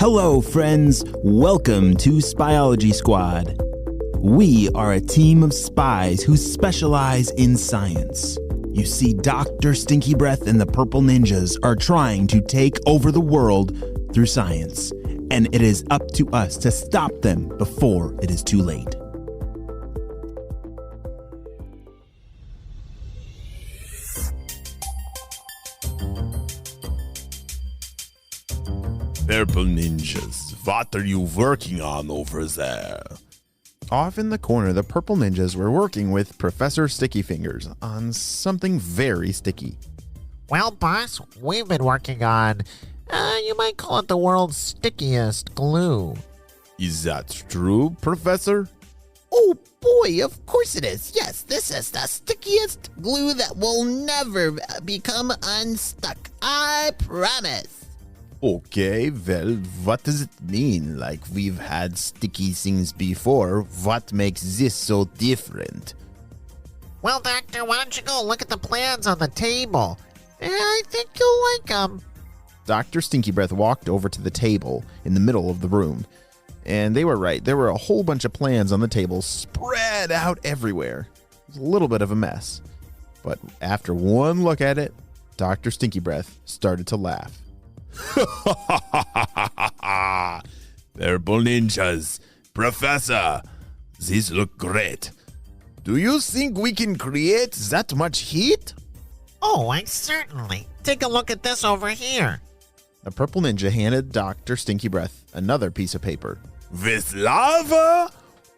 Hello, friends. Welcome to Spyology Squad. We are a team of spies who specialize in science. You see, Dr. Stinky Breath and the Purple Ninjas are trying to take over the world through science, and it is up to us to stop them before it is too late. Purple Ninjas, what are you working on over there? Off in the corner, the Purple Ninjas were working with Professor Sticky Fingers on something very sticky. Well, boss, we've been working on, you might call it the world's stickiest glue. Is that true, Professor? Oh boy, of course it is. Yes, this is the stickiest glue that will never become unstuck. I promise. Okay, well, what does it mean? Like, we've had sticky things before. What makes this so different? Well, Doctor, why don't you go look at the plans on the table? I think you'll like them. Dr. Stinky Breath walked over to the table in the middle of the room. And they were right. There were a whole bunch of plans on the table spread out everywhere. It was a little bit of a mess. But after one look at it, Dr. Stinky Breath started to laugh. Purple Ninjas, Professor, these look great. Do you think we can create that much heat? Oh, I certainly. Take a look at this over here. The Purple Ninja handed Dr. Stinky Breath another piece of paper. With lava?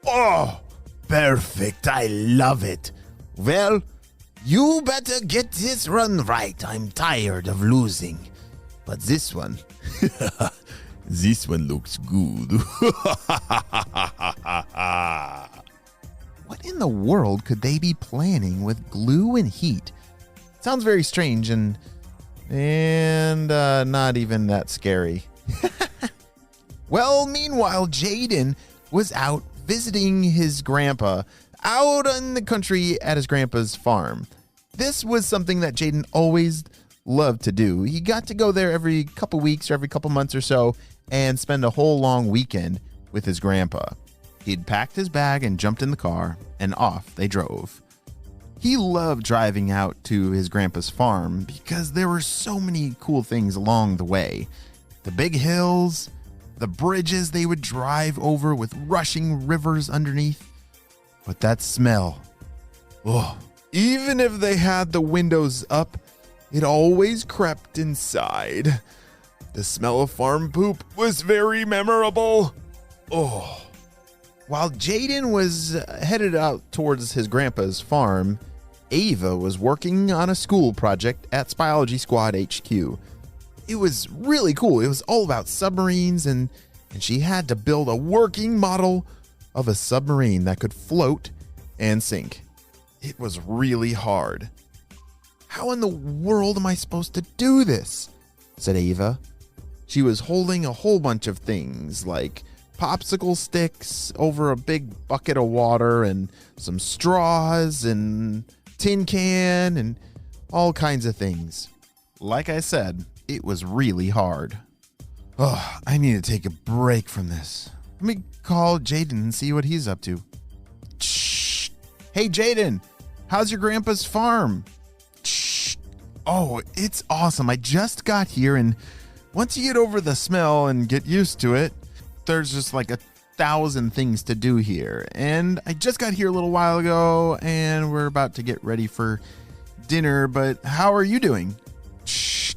Oh, perfect. I love it. Well, you better get this run right. I'm tired of losing. But this one, this one looks good. What in the world could they be planning with glue and heat? Sounds very strange and not even that scary. Well, meanwhile, Jaden was out visiting his grandpa out in the country at his grandpa's farm. This was something that Jaden always loved to do. He got to go there every couple weeks or every couple months or so and spend a whole long weekend with his grandpa. He'd packed his bag and jumped in the car, and off they drove. He loved driving out to his grandpa's farm because there were so many cool things along the way. The big hills, the bridges they would drive over with rushing rivers underneath. But that smell, even if they had the windows up, it always crept inside. The smell of farm poop was very memorable. While Jaden was headed out towards his grandpa's farm, Ava was working on a school project at Spyology Squad HQ. It was really cool. It was all about submarines, and she had to build a working model of a submarine that could float and sink. It was really hard. How in the world am I supposed to do this? Said Ava. She was holding a whole bunch of things like popsicle sticks over a big bucket of water and some straws and tin can and all kinds of things. Like I said, it was really hard. I need to take a break from this. Let me call Jaden and see what he's up to. Shh. Hey, Jaden, how's your grandpa's farm? Oh, it's awesome. I just got here, and once you get over the smell and get used to it, there's just like 1,000 things to do here. And I just got here a little while ago, and we're about to get ready for dinner, but how are you doing? Shh.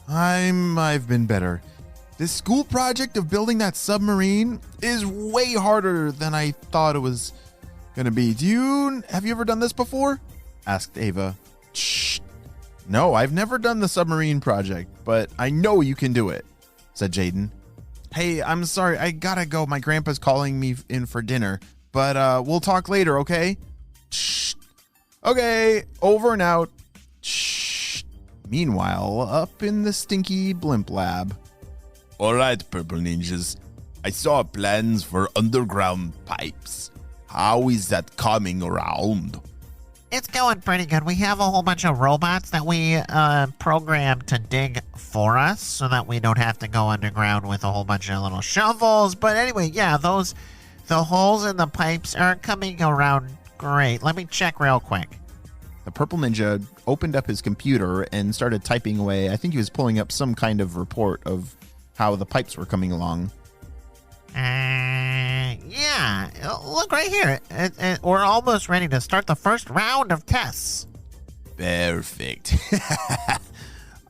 I've been better. This school project of building that submarine is way harder than I thought it was going to be. Have you ever done this before? Asked Ava. Shh. No, I've never done the submarine project, but I know you can do it, said Jaden. Hey, I'm sorry, I gotta go. My grandpa's calling me in for dinner, but we'll talk later, okay? Shh. Okay, over and out. Shh. Meanwhile, up in the stinky blimp lab. All right, Purple Ninjas. I saw plans for underground pipes. How is that coming around? It's going pretty good. We have a whole bunch of robots that we programmed to dig for us so that we don't have to go underground with a whole bunch of little shovels. But anyway, yeah, the holes in the pipes are coming around great. Let me check real quick. The purple ninja opened up his computer and started typing away. I think he was pulling up some kind of report of how the pipes were coming along. Yeah, look right here. We're almost ready to start the first round of tests. Perfect.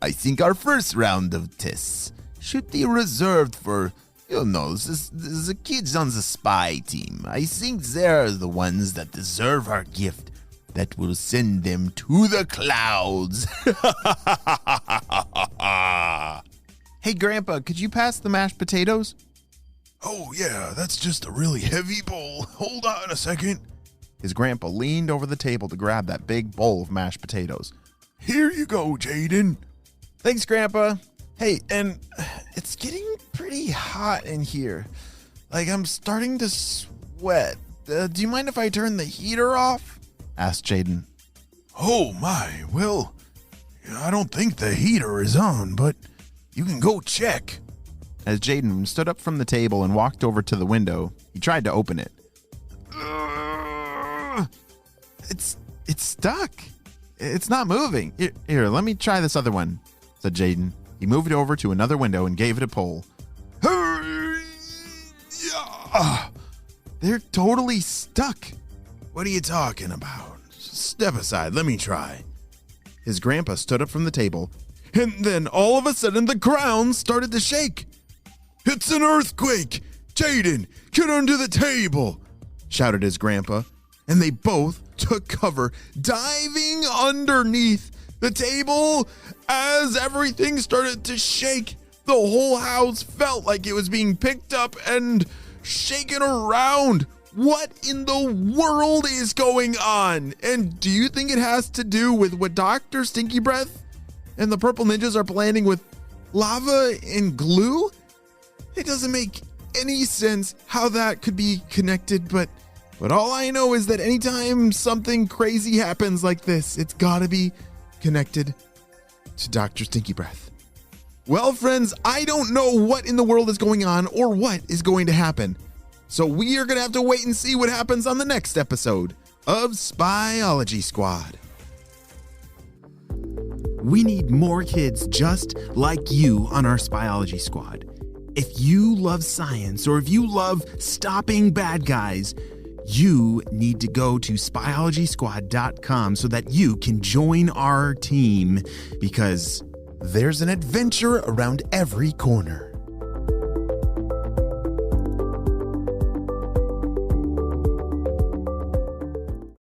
I think our first round of tests should be reserved for, the kids on the spy team. I think they're the ones that deserve our gift that will send them to the clouds. Hey, Grandpa, could you pass the mashed potatoes? Oh, yeah, that's just a really heavy bowl. Hold on a second. His grandpa leaned over the table to grab that big bowl of mashed potatoes. Here you go, Jaden. Thanks, Grandpa. Hey, and it's getting pretty hot in here. Like, I'm starting to sweat. Do you mind if I turn the heater off? Asked Jaden. Oh, my. Well, I don't think the heater is on, but you can go check. As Jaden stood up from the table and walked over to the window, he tried to open it. It's stuck. It's not moving. Here, let me try this other one, said Jaden. He moved it over to another window and gave it a pull. They're totally stuck. What are you talking about? Step aside. Let me try. His grandpa stood up from the table, and then all of a sudden the ground started to shake. It's an earthquake! Jaden, get under the table! Shouted his grandpa, and they both took cover, diving underneath the table. As everything started to shake, the whole house felt like it was being picked up and shaken around. What in the world is going on? And do you think it has to do with what Dr. Stinky Breath and the Purple Ninjas are planning with lava and glue? It doesn't make any sense how that could be connected, but all I know is that anytime something crazy happens like this, it's gotta be connected to Dr. Stinky Breath. Well, friends, I don't know what in the world is going on or what is going to happen. So we are gonna have to wait and see what happens on the next episode of Spyology Squad. We need more kids just like you on our Spyology Squad. If you love science or if you love stopping bad guys, you need to go to spyologysquad.com so that you can join our team, because there's an adventure around every corner.